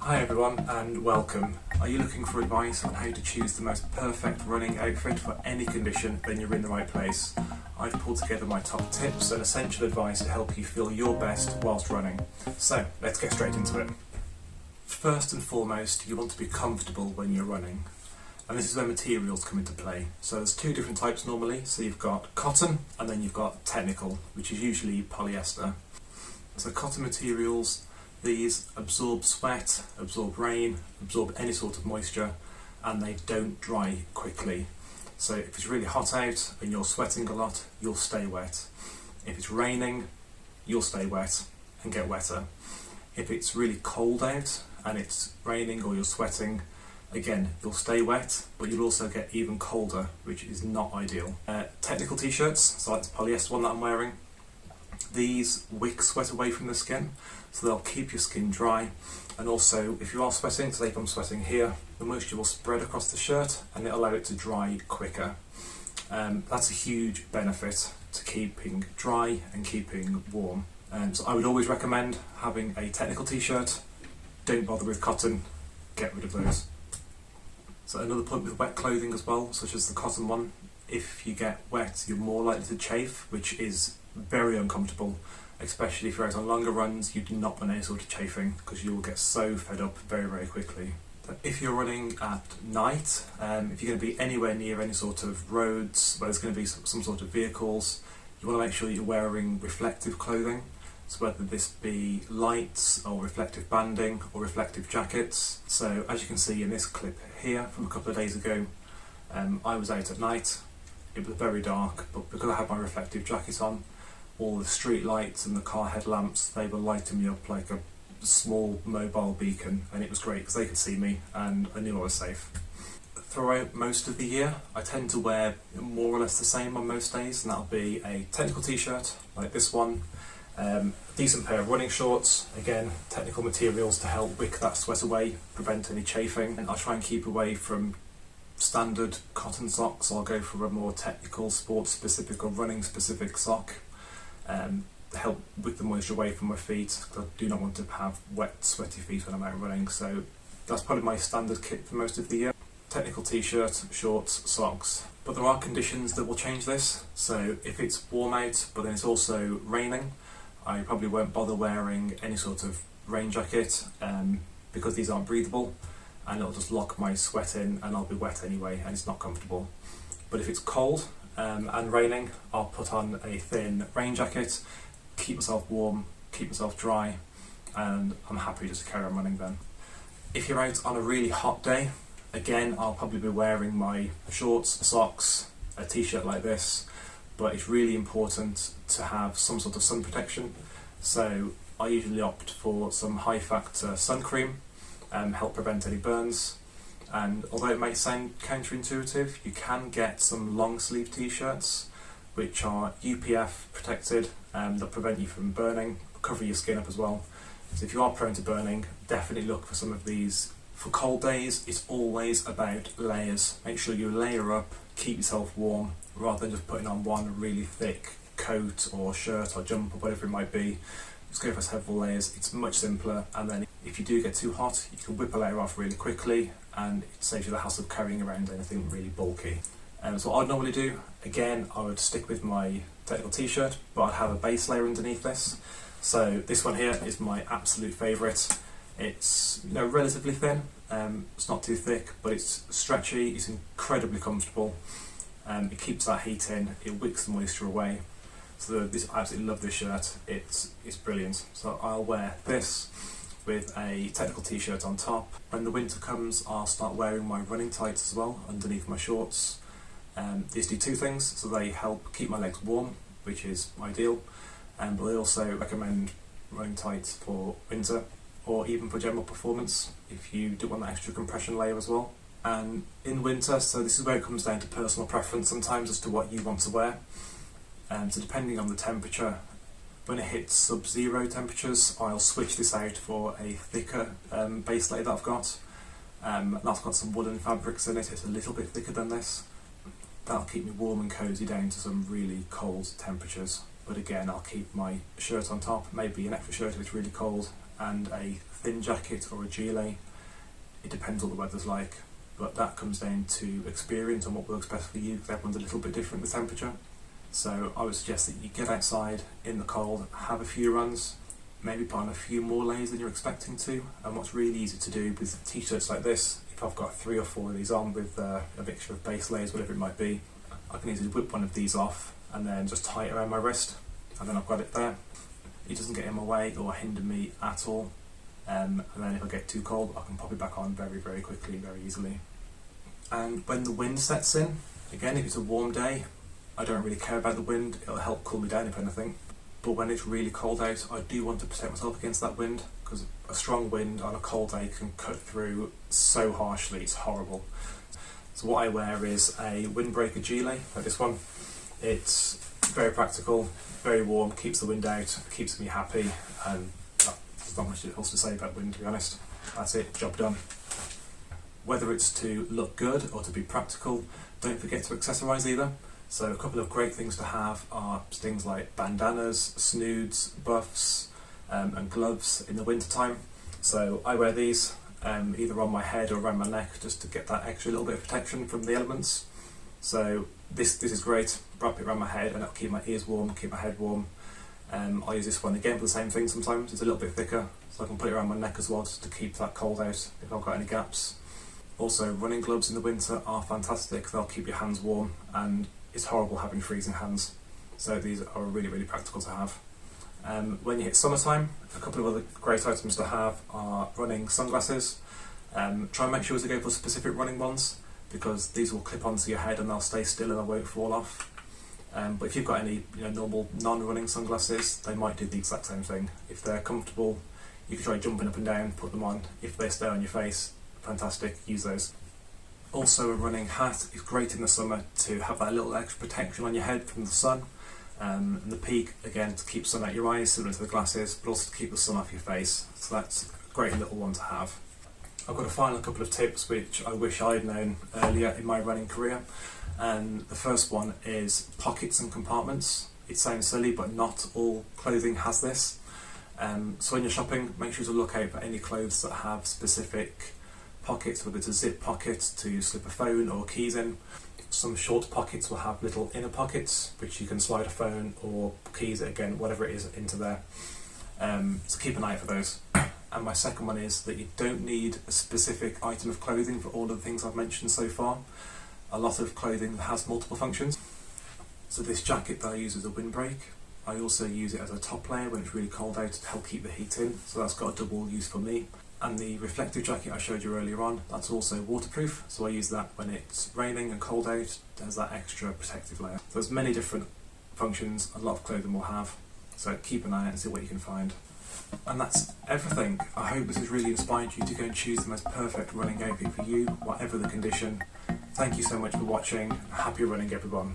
Hi everyone and welcome. Are you looking for advice on how to choose the most perfect running outfit for any condition? Then you're in the right place. I've pulled together my top tips and essential advice to help you feel your best whilst running. So let's get straight into it. First and foremost, you want to be comfortable when you're running. And this is where materials come into play. So there's two different types normally. So you've got cotton and then you've got technical, which is usually polyester. So cotton materials, these absorb sweat, absorb rain, absorb any sort of moisture, and they don't dry quickly. So if it's really hot out and you're sweating a lot, you'll stay wet. If it's raining, you'll stay wet and get wetter. If it's really cold out and it's raining or you're sweating, again, you'll stay wet, but you'll also get even colder, which is not ideal. Technical t-shirts, so like the polyester one that I'm wearing, these wick sweat away from the skin, so they'll keep your skin dry. And also, if you are sweating, so if I'm sweating here, the moisture will spread across the shirt and it'll allow it to dry quicker. That's a huge benefit to keeping dry and keeping warm. So I would always recommend having a technical t-shirt. Don't bother with cotton, get rid of those. So another point with wet clothing as well, such as the cotton one, if you get wet, you're more likely to chafe, which is very uncomfortable, especially if you're out on longer runs. You do not want any sort of chafing because you will get so fed up very quickly. If you're running at night, if you're going to be anywhere near any sort of roads where there's going to be some sort of vehicles, you want to make sure you're wearing reflective clothing. So whether this be lights or reflective banding or reflective jackets. So as you can see in this clip here from a couple of days ago, I was out at night. It was very dark, but because I had my reflective jacket on, all the street lights and the car headlamps, they were lighting me up like a small mobile beacon, and it was great because they could see me and I knew I was safe. Throughout most of the year, I tend to wear more or less the same on most days, and that'll be a technical t-shirt like this one, a decent pair of running shorts, again technical materials to help wick that sweat away, prevent any chafing, and I'll try and keep away from standard cotton socks. I'll go for a more technical, sports specific or running specific sock to help wick the moisture away from my feet, because I do not want to have wet sweaty feet when I'm out running. So that's probably my standard kit for most of the year. Technical t-shirt, shorts, socks. But there are conditions that will change this. So if it's warm out but then it's also raining, I probably won't bother wearing any sort of rain jacket because these aren't breathable, and it'll just lock my sweat in and I'll be wet anyway and it's not comfortable. But if it's cold and raining, I'll put on a thin rain jacket, keep myself warm, keep myself dry, and I'm happy just to carry on running then. If you're out on a really hot day, again, I'll probably be wearing my shorts, socks, a t-shirt like this, but it's really important to have some sort of sun protection. So I usually opt for some high factor sun cream, help prevent any burns. And although it may sound counterintuitive, you can get some long sleeve t-shirts which are UPF protected, that prevent you from burning, cover your skin up as well. So if you are prone to burning, definitely look for some of these. For cold days, it's always about layers. Make sure you layer up, keep yourself warm, rather than just putting on one really thick coat or shirt or jumper, whatever it might be. Just go for several layers. It's much simpler, and then if you do get too hot, you can whip a layer off really quickly, and it saves you the hassle of carrying around anything really bulky. So what I'd normally do, again, I would stick with my technical t-shirt, but I'd have a base layer underneath this. So this one here is my absolute favourite. It's relatively thin, it's not too thick, but it's stretchy, it's incredibly comfortable, it keeps that heat in, it wicks the moisture away. So I absolutely love this shirt, it's brilliant. So I'll wear this with a technical t-shirt on top. When the winter comes, I'll start wearing my running tights as well underneath my shorts. These do two things, so they help keep my legs warm, which is ideal, but I also recommend running tights for winter, or even for general performance if you do want that extra compression layer as well. And in winter, so this is where it comes down to personal preference sometimes as to what you want to wear. So depending on the temperature, when it hits sub-zero temperatures, I'll switch this out for a thicker base layer that I've got. That's got some woolen fabrics in it, it's a little bit thicker than this. That'll keep me warm and cosy down to some really cold temperatures. But again, I'll keep my shirt on top, maybe an extra shirt if it's really cold, and a thin jacket or a gilet. It depends what the weather's like, but that comes down to experience and what works best for you, because everyone's a little bit different with temperature. So I would suggest that you get outside in the cold, have a few runs, maybe put on a few more layers than you're expecting to. And what's really easy to do with t-shirts like this, if I've got 3 or 4 of these on with a mixture of base layers, whatever it might be, I can easily whip one of these off and then just tie it around my wrist, and then I've got it there. It doesn't get in my way or hinder me at all. And then if I get too cold, I can pop it back on very, very quickly, very easily. And when the wind sets in, again, if it's a warm day, I don't really care about the wind, it'll help cool me down if anything. But when it's really cold out, I do want to protect myself against that wind, because a strong wind on a cold day can cut through so harshly, it's horrible. So what I wear is a windbreaker gilet, like this one. It's very practical, very warm, keeps the wind out, keeps me happy, and there's not much else to say about wind, to be honest. That's it, job done. Whether it's to look good or to be practical, don't forget to accessorise either. So a couple of great things to have are things like bandanas, snoods, buffs, and gloves in the winter time. So I wear these either on my head or around my neck, just to get that extra little bit of protection from the elements. So this is great. Wrap it around my head and it'll keep my ears warm, keep my head warm. I'll use this one again for the same thing sometimes. It's a little bit thicker, so I can put it around my neck as well, just to keep that cold out if I've got any gaps. Also, running gloves in the winter are fantastic. They'll keep your hands warm, and it's horrible having freezing hands. So these are really, really practical to have. When you hit summertime, a couple of other great items to have are running sunglasses. Try and make sure to go for specific running ones, because these will clip onto your head and they'll stay still and they won't fall off. But if you've got any normal non-running sunglasses, they might do the exact same thing. If they're comfortable, you can try jumping up and down, put them on. If they stay on your face, fantastic, use those. Also, a running hat is great in the summer to have that little extra protection on your head from the sun. And the peak, again, to keep sun out your eyes, similar to the glasses, but also to keep the sun off your face. So that's a great little one to have. I've got a final couple of tips which I wish I'd known earlier in my running career. And the first one is pockets and compartments. It sounds silly, but not all clothing has this. So when you're shopping, make sure to look out for any clothes that have specific pockets, whether it's a zip pocket to slip a phone or keys in. Some short pockets will have little inner pockets which you can slide a phone or keys, again, whatever it is, into there. So keep an eye out for those. And my second one is that you don't need a specific item of clothing for all of the things I've mentioned so far. A lot of clothing has multiple functions. So this jacket that I use as a windbreak, I also use it as a top layer when it's really cold out to help keep the heat in, so that's got a double use for me. And the reflective jacket I showed you earlier on, that's also waterproof, so I use that when it's raining and cold out. There's that extra protective layer. So there's many different functions a lot of clothing will have, so keep an eye out and see what you can find. And that's everything. I hope this has really inspired you to go and choose the most perfect running outfit for you, whatever the condition. Thank you so much for watching. Happy running, everyone.